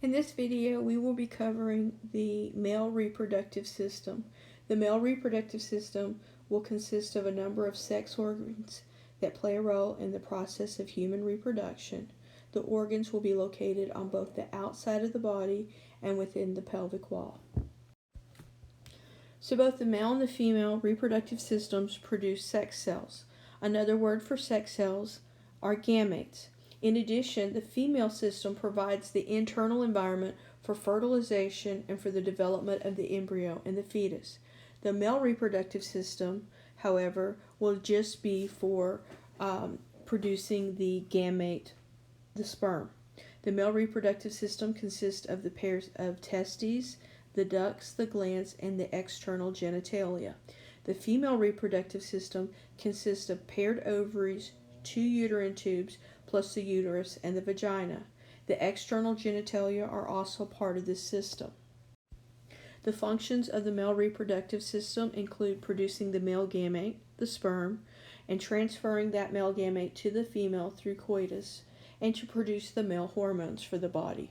In this video, we will be covering the male reproductive system. The male reproductive system will consist of a number of sex organs that play a role in the process of human reproduction. The organs will be located on both the outside of the body and within the pelvic wall. So both the male and the female reproductive systems produce sex cells. Another word for sex cells are gametes. In addition, the female system provides the internal environment for fertilization and for the development of the embryo and the fetus. The male reproductive system, however, will just be for producing the gamete, the sperm. The male reproductive system consists of the pairs of testes, the ducts, the glands, and the external genitalia. The female reproductive system consists of paired ovaries, 2 uterine tubes, plus the uterus and the vagina. The external genitalia are also part of this system. The functions of the male reproductive system include producing the male gamete, the sperm, and transferring that male gamete to the female through coitus, and to produce the male hormones for the body.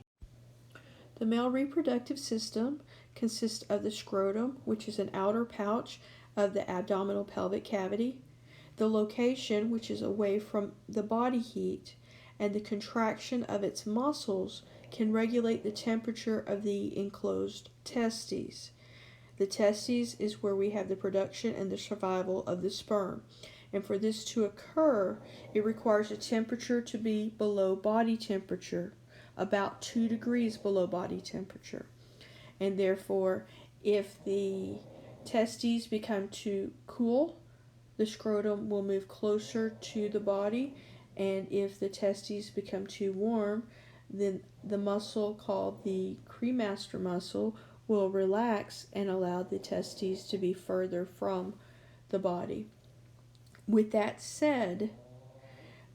The male reproductive system consists of the scrotum, which is an outer pouch of the abdominal pelvic cavity, the location, which is away from the body heat, and the contraction of its muscles can regulate the temperature of the enclosed testes. The testes is where we have the production and the survival of the sperm. And for this to occur, it requires a temperature to be below body temperature, about 2 degrees below body temperature. And therefore, if the testes become too cool, the scrotum will move closer to the body, and if the testes become too warm, then the muscle called the cremaster muscle will relax and allow the testes to be further from the body. With that said,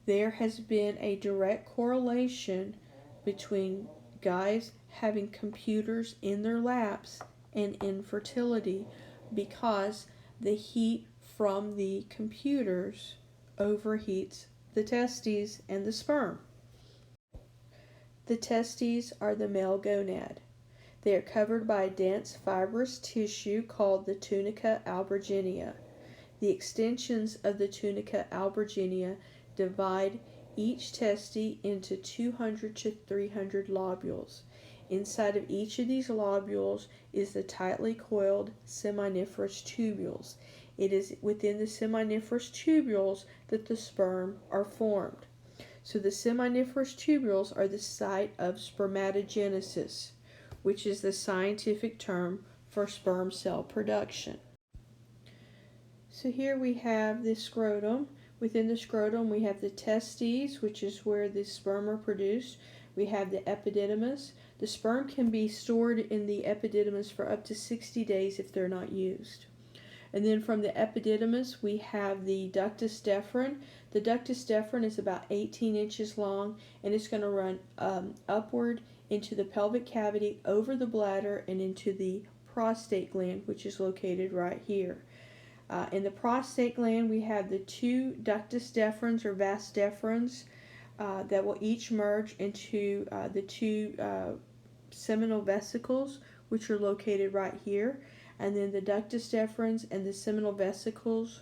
there has been a direct correlation between guys having computers in their laps and infertility, because the heat from the computers overheats the testes and the sperm. The testes are the male gonad. They are covered by a dense fibrous tissue called the tunica albuginea. The extensions of the tunica albuginea divide each testis into 200 to 300 lobules. Inside of each of these lobules is the tightly coiled seminiferous tubules. It is within the seminiferous tubules that the sperm are formed. So the seminiferous tubules are the site of spermatogenesis, which is the scientific term for sperm cell production. So here we have the scrotum. Within the scrotum we have the testes, which is where the sperm are produced. We have the epididymis. The sperm can be stored in the epididymis for up to 60 days if they're not used. And then from the epididymis we have the ductus deferens. The ductus deferens is about 18 inches long, and it's going to run upward into the pelvic cavity, over the bladder, and into the prostate gland, which is located right here. In the prostate gland we have the 2 ductus deferens or vas deferens that will each merge into the 2 seminal vesicles, which are located right here. And then the ductus deferens and the seminal vesicles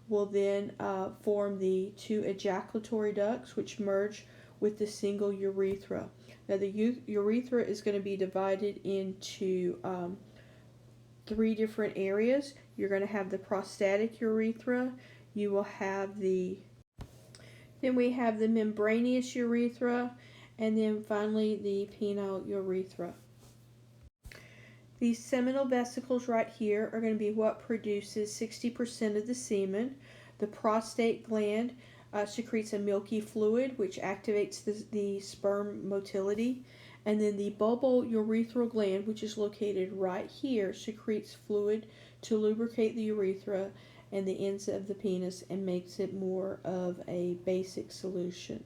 will then form the 2 ejaculatory ducts, which merge with the single urethra. Now the urethra is going to be divided into 3 different areas. You're going to have the prostatic urethra, you will have then we have the membranous urethra, and then finally the penile urethra. These seminal vesicles right here are going to be what produces 60% of the semen. The prostate gland secretes a milky fluid which activates the sperm motility. And then the bulbourethral gland, which is located right here, secretes fluid to lubricate the urethra and the ends of the penis and makes it more of a basic solution.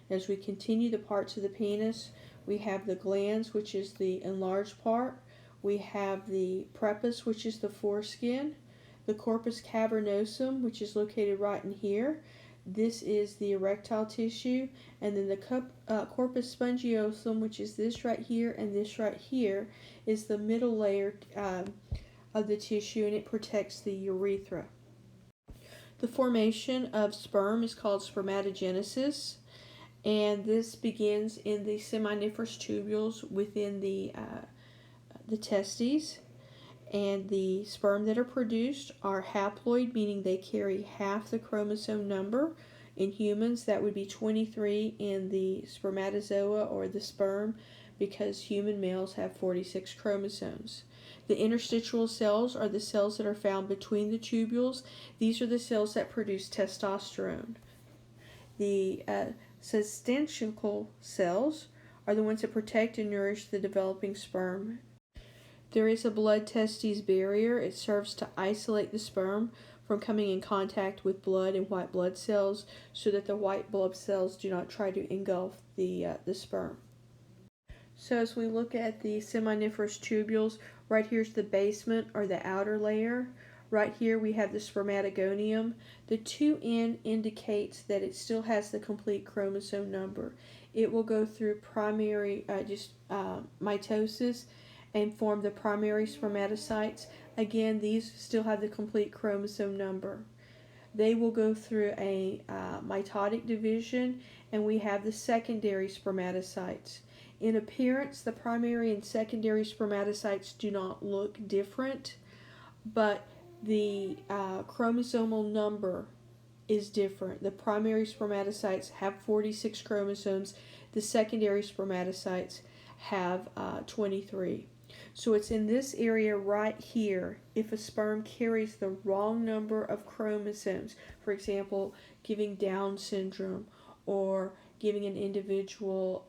As we continue the parts of the penis, we have the glans, which is the enlarged part. We have the prepuce, which is the foreskin, the corpus cavernosum, which is located right in here. This is the erectile tissue, and then the corpus spongiosum, which is this right here and this right here, is the middle layer of the tissue, and it protects the urethra. The formation of sperm is called spermatogenesis, and this begins in the seminiferous tubules within the testes. And the sperm that are produced are haploid, meaning they carry half the chromosome number. In humans, that would be 23 in the spermatozoa or the sperm, because human males have 46 chromosomes. The interstitial cells are the cells that are found between the tubules. These are the cells that produce testosterone. The Seminiferous cells are the ones that protect and nourish the developing sperm. There is a blood-testes barrier. It serves to isolate the sperm from coming in contact with blood and white blood cells, so that the white blood cells do not try to engulf the sperm. So as we look at the seminiferous tubules, right here's the basement or the outer layer. Right here we have the spermatogonium. The 2N indicates that it still has the complete chromosome number. It will go through primary mitosis and form the primary spermatocytes. Again, these still have the complete chromosome number. They will go through a mitotic division, and we have the secondary spermatocytes. In appearance, the primary and secondary spermatocytes do not look different, but the chromosomal number is different. The primary spermatocytes have 46 chromosomes. The secondary spermatocytes have 23. So it's in this area right here, if a sperm carries the wrong number of chromosomes, for example, giving Down syndrome, or giving an individual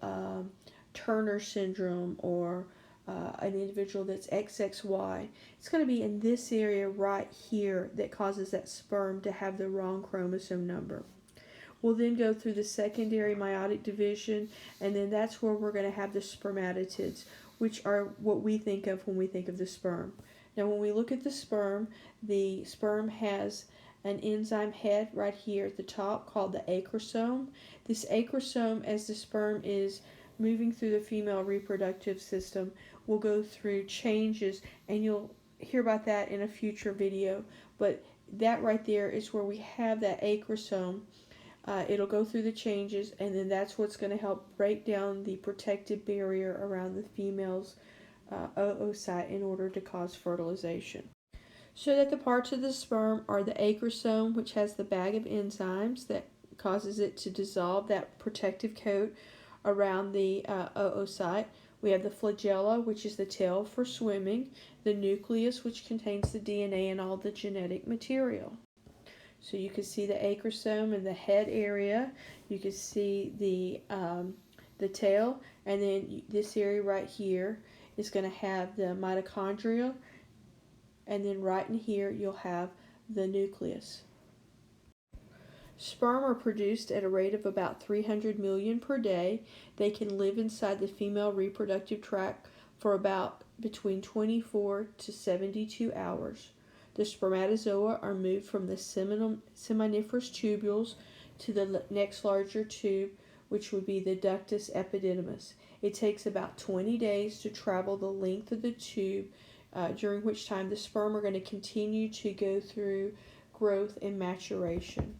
Turner syndrome, or an individual that's XXY, it's going to be in this area right here that causes that sperm to have the wrong chromosome number. We'll then go through the secondary meiotic division, and then that's where we're going to have the spermatids, which are what we think of when we think of the sperm. Now, when we look at the sperm has an enzyme head right here at the top called the acrosome. This acrosome, as the sperm is moving through the female reproductive system, will go through changes, and you'll hear about that in a future video. But that right there is where we have that acrosome. It'll go through the changes, and then that's what's going to help break down the protective barrier around the female's oocyte in order to cause fertilization. So that the parts of the sperm are the acrosome, which has the bag of enzymes that causes it to dissolve that protective coat around the oocyte. We have the flagella, which is the tail for swimming, the nucleus, which contains the DNA and all the genetic material. So you can see the acrosome in the head area. You can see the tail, and then this area right here is going to have the mitochondria, and then right in here you'll have the nucleus. Sperm are produced at a rate of about 300 million per day. They can live inside the female reproductive tract for about between 24 to 72 hours. The spermatozoa are moved from the seminiferous tubules to the next larger tube, which would be the ductus epididymis. It takes about 20 days to travel the length of the tube, during which time the sperm are going to continue to go through growth and maturation.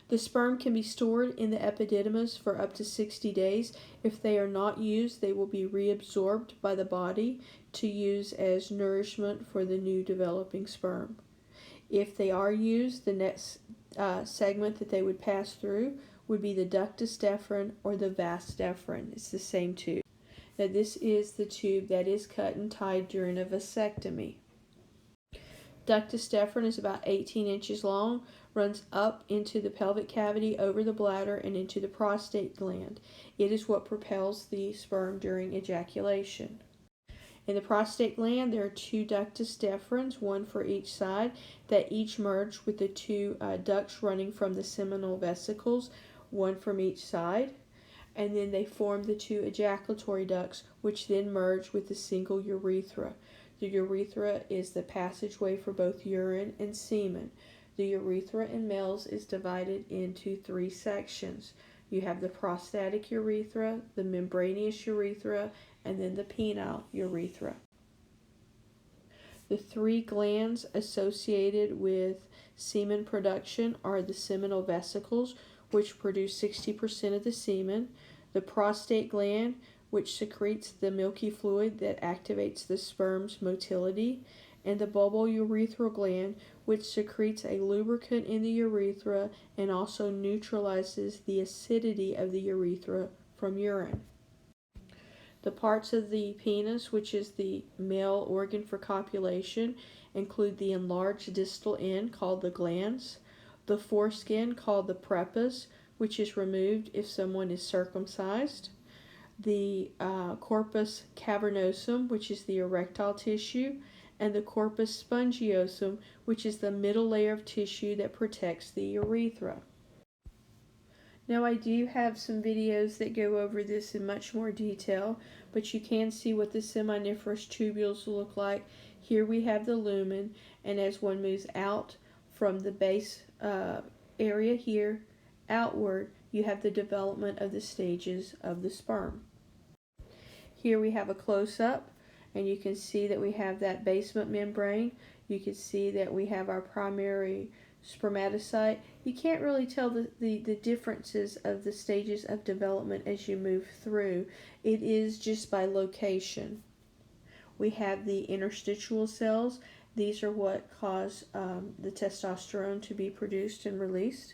The sperm can be stored in the epididymis for up to 60 days. If they are not used, they will be reabsorbed by the body to use as nourishment for the new developing sperm. If they are used, the next segment that they would pass through would be the ductus deferens or the vas deferens. It's the same tube. Now, this is the tube that is cut and tied during a vasectomy. Ductus deferens is about 18 inches long, runs up into the pelvic cavity, over the bladder, and into the prostate gland. It is what propels the sperm during ejaculation. In the prostate gland, there are two ductus deferens, one for each side, that each merge with the two ducts running from the seminal vesicles, one from each side. And then they form the two ejaculatory ducts, which then merge with the single urethra. The urethra is the passageway for both urine and semen. The urethra in males is divided into three sections. You have the prostatic urethra, the membranous urethra, and then the penile urethra. The three glands associated with semen production are the seminal vesicles, which produce 60% of the semen, the prostate gland, which secretes the milky fluid that activates the sperm's motility, and the bulbourethral gland, which secretes a lubricant in the urethra and also neutralizes the acidity of the urethra from urine. The parts of the penis, which is the male organ for copulation, include the enlarged distal end called the glans, the foreskin called the prepuce, which is removed if someone is circumcised, the corpus cavernosum, which is the erectile tissue, and the corpus spongiosum, which is the middle layer of tissue that protects the urethra. Now I do have some videos that go over this in much more detail, but you can see what the seminiferous tubules look like. Here we have the lumen, and as one moves out from the base area here, outward, you have the development of the stages of the sperm. Here we have a close-up, and you can see that we have that basement membrane. You can see that we have our primary spermatocyte. You can't really tell the differences of the stages of development as you move through. It is just by location. We have the interstitial cells. These are what cause the testosterone to be produced and released.